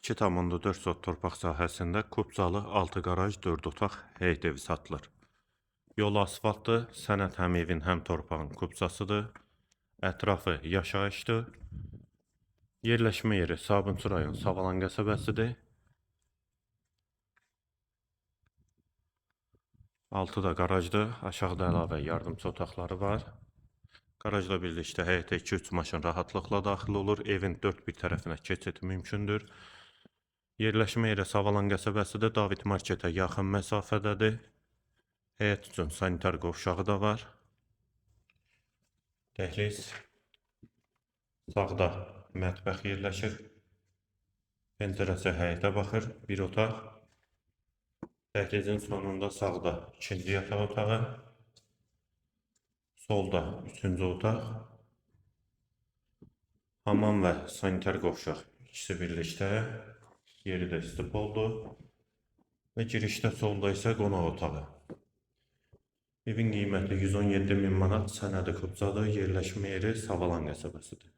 2,4 sot torpaq sahəsində Kubcalı 6 qaraj 4 otaq həyət evi satılır. Yol asfaltdır, sənəd həm evin, həm torpağın kubcasıdır. Ətrafı yaşayışdır. Yerləşmə yeri Sabunçu rayon Savalan qəsəbəsidir. 6 da qarajdır, aşağıda əlavə yardımçı otaqları var. Qarajla birlikdə həyətə 2-3 maşın rahatlıqla daxil olur. Evin 4 bir tərəfinə keçid mümkündür. Yerləşmə yeri Savalan qəsəbəsidir, David marketə yaxın məsafədədir. Həyət üçün sanitar qovşağı da var. Dəhliz. Sağda mətbəx yerləşir. Pəncərəsi həyətə baxır, bir otaq. Dəhlizin sonunda sağda ikinci yataq otağı. Solda üçüncü otaq. Hamam və sanitar qovşaq ikisi birlikdə. Yeri də istip oldu. Və girişdə solda isə qonaq otağı. Evin qiyməti 117.000 manat, sənədi kubcadır, yerləşmə yeri Savalan qəsəbəsidir.